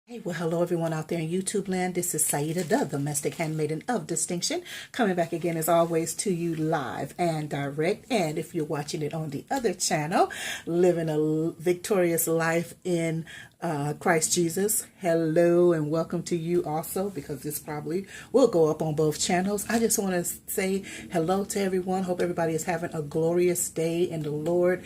Hey, well, hello everyone out there in YouTube land. This is Saida, the domestic handmaiden of distinction, coming back again as always to you live and direct. And if you're watching it on the other channel, living a victorious life in Christ Jesus, hello and welcome to you also, because this probably will go up on both channels. I just want to say hello to everyone. Hope everybody is having a glorious day in the Lord,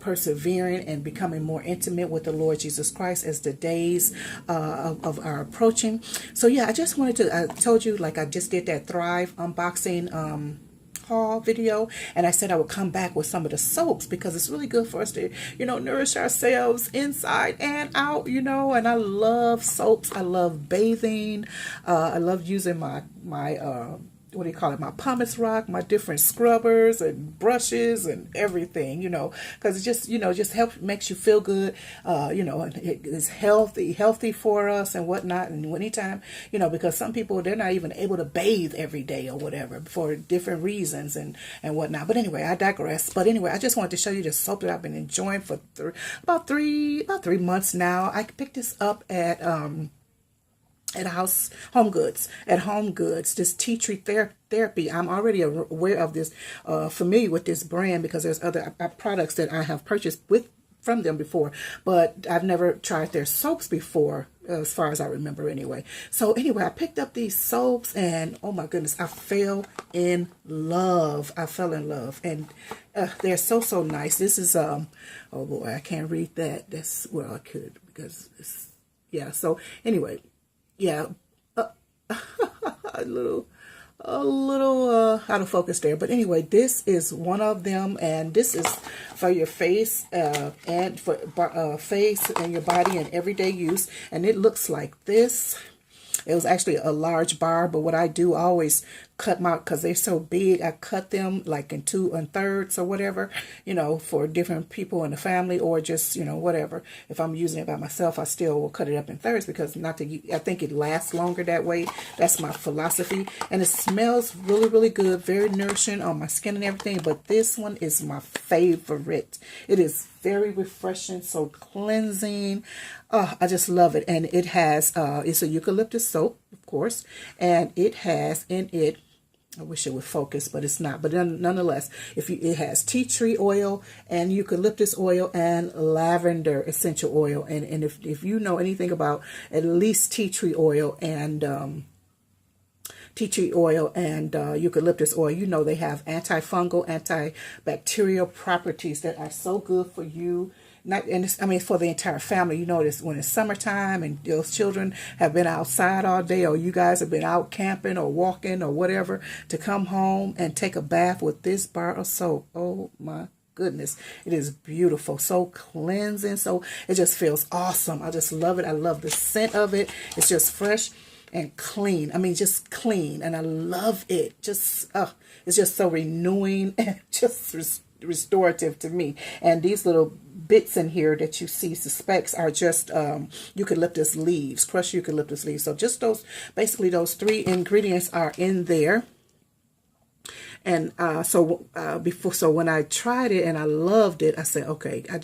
persevering and becoming more intimate with the Lord Jesus Christ as the days of our approaching. So yeah, I just wanted to, I told you, like I just did that Thrive unboxing haul video, and I said I would come back with some of the soaps because it's really good for us to, nourish ourselves inside and out, and I love soaps. I love bathing. I love using my what do you call it, my pumice rock, my different scrubbers and brushes and everything, because it just helps, makes you feel good, and it is healthy for us and whatnot. And anytime, because some people, they're not even able to bathe every day or whatever for different reasons and whatnot. But anyway, I digress. But anyway, I just wanted to show you the soap that I've been enjoying for about three months now. I picked this up at Home Goods, this tea tree therapy. I'm already aware of this, familiar with this brand, because there's other products that I have purchased from them before, but I've never tried their soaps before, as far as I remember anyway. So anyway, I picked up these soaps and oh my goodness, I fell in love. And they're so nice. This is oh boy, I can't read that. That's, well, I could, because it's, yeah. So anyway, yeah, a little out of focus there. But anyway, this is one of them, and this is for your face and for face and your body and everyday use. And it looks like this. It was actually a large bar, but what I do, I always cut my, because they're so big, I cut them like in 2 1/3 or whatever, for different people in the family, or just, whatever. If I'm using it by myself, I still will cut it up in thirds, because I think it lasts longer that way. That's my philosophy. And it smells really good, very nourishing on my skin and everything. But this one is my favorite. It is very refreshing, so cleansing. I just love it. And it has, it's a eucalyptus soap, of course, and it has in it, I wish it would focus, but it's not. But nonetheless, it has tea tree oil and eucalyptus oil and lavender essential oil. And if you know anything about at least tea tree oil and eucalyptus oil, they have antifungal, antibacterial properties that are so good for you. For the entire family. This when it's summertime and those children have been outside all day, or you guys have been out camping or walking or whatever, to come home and take a bath with this bar of soap. Oh my goodness, it is beautiful, so cleansing, so it just feels awesome. I just love it. I love the scent of it. It's just fresh and clean. Just clean, and I love it. It's just so renewing and just restorative to me. And these little bits in here that you see, the specks, are just eucalyptus leaves, crushed eucalyptus leaves. So just basically those 3 ingredients are in there. And so when I tried it and I loved it, I said, okay, I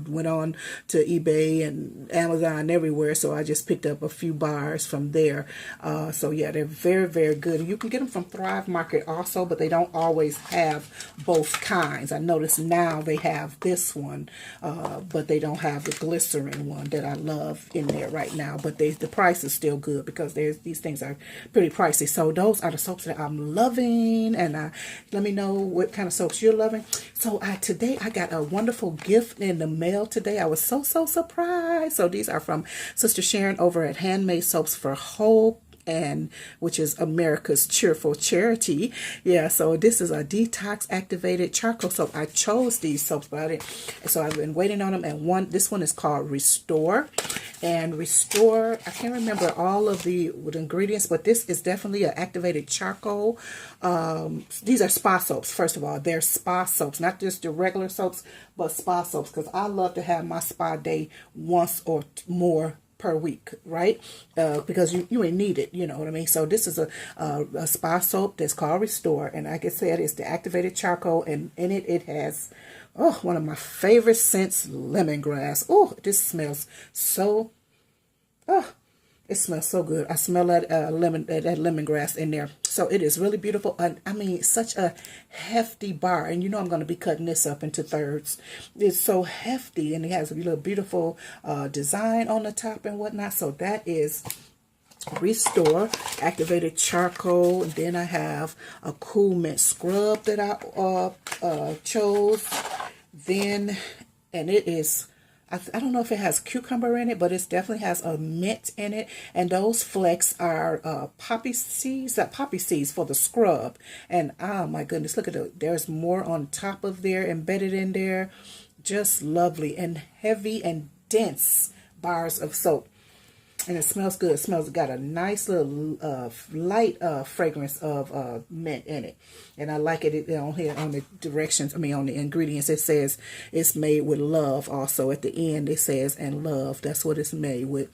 went on to eBay and Amazon everywhere. So I just picked up a few bars from there. So yeah, they're very good. You can get them from Thrive Market also, but they don't always have both kinds. I notice now they have this one, but they don't have the glycerin one that I love in there right now. But the price is still good, because these things are pretty pricey. So those are the soaps that I'm loving, and let me know what kind of soaps you're loving. So today I got a wonderful gift in the mail today. I was so surprised. So these are from Sister Sharon over at Handmade Soaps for Hope, and which is America's cheerful charity. Yeah, so this is a detox activated charcoal soap. I chose these soaps, but so I've been waiting on them. And this one is called Restore. And Restore, I can't remember all of the ingredients, but this is definitely an activated charcoal. These are spa soaps. First of all, they're spa soaps, not just the regular soaps, but spa soaps, because I love to have my spa day once or more per week, right? Because you ain't need it, you know what I mean? So this is a spa soap that's called Restore, and like I said, it's the activated charcoal, and in it has one of my favorite scents, lemongrass. Oh, this smells so It smells so good. I smell that that lemongrass in there. So it is really beautiful. I mean, such a hefty bar. And you know I'm going to be cutting this up into thirds. It's so hefty, and it has a little beautiful design on the top and whatnot. So that is Restore Activated Charcoal. And then I have a Cool Mint Scrub that I chose. Then, and it is... I don't know if it has cucumber in it, but it definitely has a mint in it. And those flecks are poppy seeds for the scrub. And oh my goodness, look at it. There's more on top of there, embedded in there. Just lovely and heavy and dense bars of soap. And it smells good. It smells, got a nice little light fragrance of mint in it. And I like it on here on the directions, on the ingredients. It says it's made with love also. At the end, it says, and love. That's what it's made with.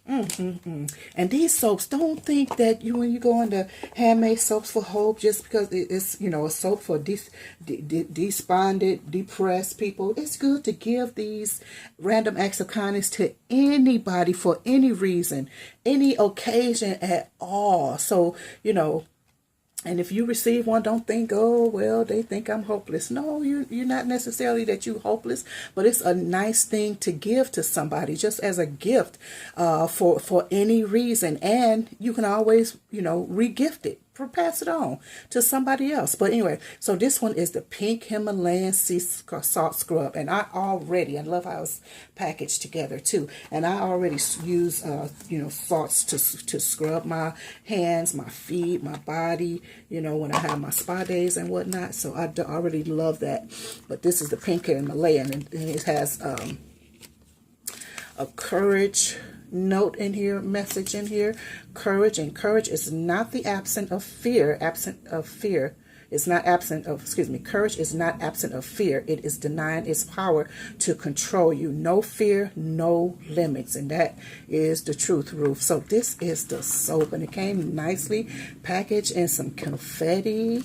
And these soaps, don't think that when you go into Handmade Soaps for Hope, just because it's, a soap for despondent, depressed people. It's good to give these random acts of kindness to anybody for any reason, any occasion at all. So, and if you receive one, don't think, oh, well, they think I'm hopeless. No, you're not necessarily that you're hopeless, but it's a nice thing to give to somebody just as a gift for any reason. And you can always, re-gift it. Pass it on to somebody else. But anyway, so this one is the Pink Himalayan Sea Salt Scrub. And I love how it's packaged together too. And I already use, salts to scrub my hands, my feet, my body, when I have my spa days and whatnot. So I already love that. But this is the Pink Himalayan, and it has a courage note in here, message in here. Courage, and courage is not the absence of fear. Courage is not absent of fear. It is denying its power to control you. No fear, no limits. And that is the truth, Ruth. So this is the soap, and it came nicely packaged in some confetti.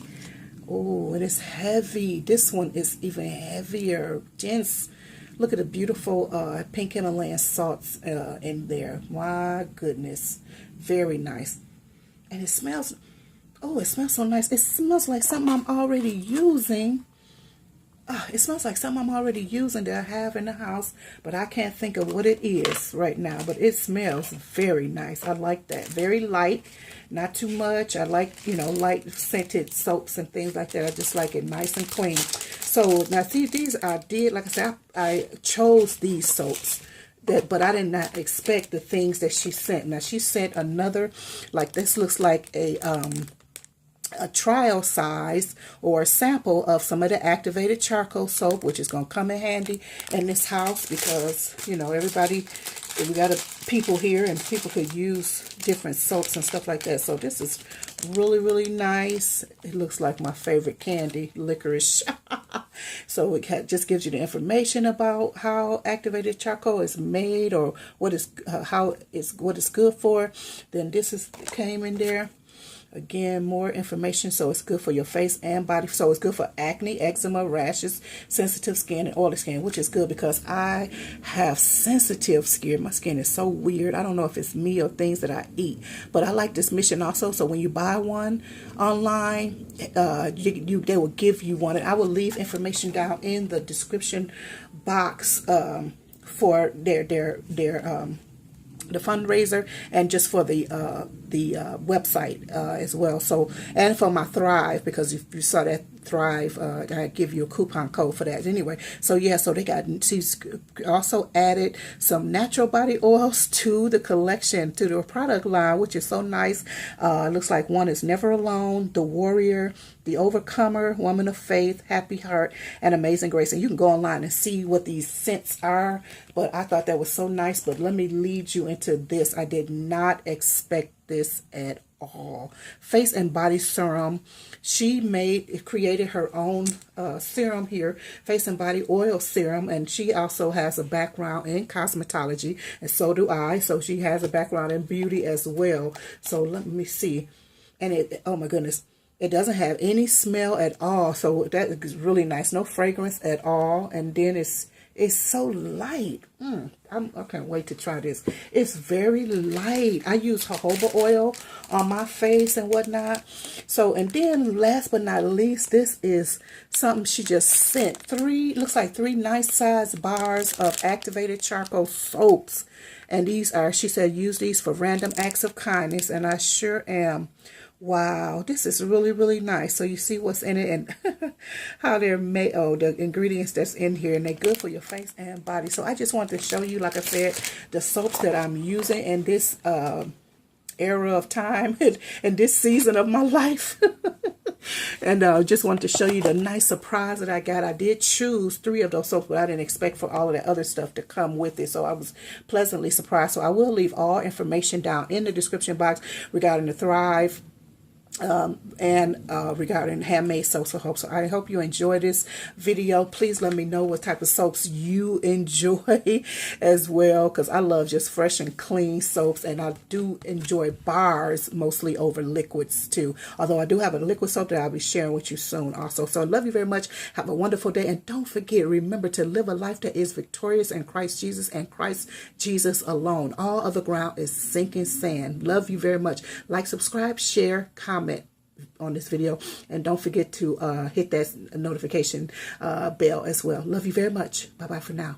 Oh, it is heavy. This one is even heavier, dense. Look at the beautiful Pink Himalayan salts in there. My goodness. Very nice. And it smells, it smells so nice. It smells like something I'm already using. It smells like something I'm already using that I have in the house, but I can't think of what it is right now. But it smells very nice. I like that. Very light, not too much. I like, light scented soaps and things like that. I just like it nice and clean. So now see, these I did, like I said, I chose these soaps. But I did not expect the things that she sent. Now she sent another, like this looks like a trial size or a sample of some of the activated charcoal soap, which is going to come in handy in this house because, everybody, we got people here and people could use different soaps and stuff like that. So this is really, really nice. It looks like my favorite candy, licorice. So it just gives you the information about how activated charcoal is made or what is what it's good for. Then this came in there. Again, more information. So it's good for your face and body. So it's good for acne, eczema, rashes, sensitive skin, and oily skin, which is good because I have sensitive skin. My skin is so weird. I don't know if it's me or things that I eat. But I like this mission also. So when you buy one online, they will give you one. And I will leave information down in the description box for the fundraiser and just for the website as well. So, and for my Thrive, because if you saw that Thrive, I give you a coupon code for that anyway. So yeah, so she's also added some natural body oils to the collection, to the product line, which is so nice. Looks like one is Never Alone, The Warrior, The Overcomer, Woman of Faith, Happy Heart, and Amazing Grace. And you can go online and see what these scents are, but I thought that was so nice. But let me lead you into this. I did not expect this at all. Face and body serum. She created her own serum here, face and body oil serum, and she also has a background in cosmetology, and so do I. So she has a background in beauty as well. So let me see. And it, oh my goodness, it doesn't have any smell at all. So that is really nice. No fragrance at all. And then It's so light. I can't wait to try this. It's very light. I use jojoba oil on my face and whatnot. So, and then last but not least, this is something she just sent. Looks like 3 nice size bars of activated charcoal soaps. And these are, she said, use these for random acts of kindness. And I sure am. Wow, this is really, really nice. So you see what's in it and how they're made, the ingredients that's in here, and they're good for your face and body. So I just wanted to show you, like I said, the soaps that I'm using in this era of time and this season of my life. And just wanted to show you the nice surprise that I got. I did choose 3 of those soaps, but I didn't expect for all of the other stuff to come with it. So I was pleasantly surprised. So I will leave all information down in the description box regarding the Thrive and regarding handmade soaps. So I hope you enjoy this video. Please let me know what type of soaps you enjoy as well, because I love just fresh and clean soaps, and I do enjoy bars mostly over liquids too, although I do have a liquid soap that I'll be sharing with you soon also. So I love you very much. Have a wonderful day, and don't forget, remember to live a life that is victorious in Christ Jesus and Christ Jesus alone. All other ground is sinking sand. Love you very much. Like, subscribe, share, comment on this video, and don't forget to hit that notification bell as well. Love you very much. Bye bye for now.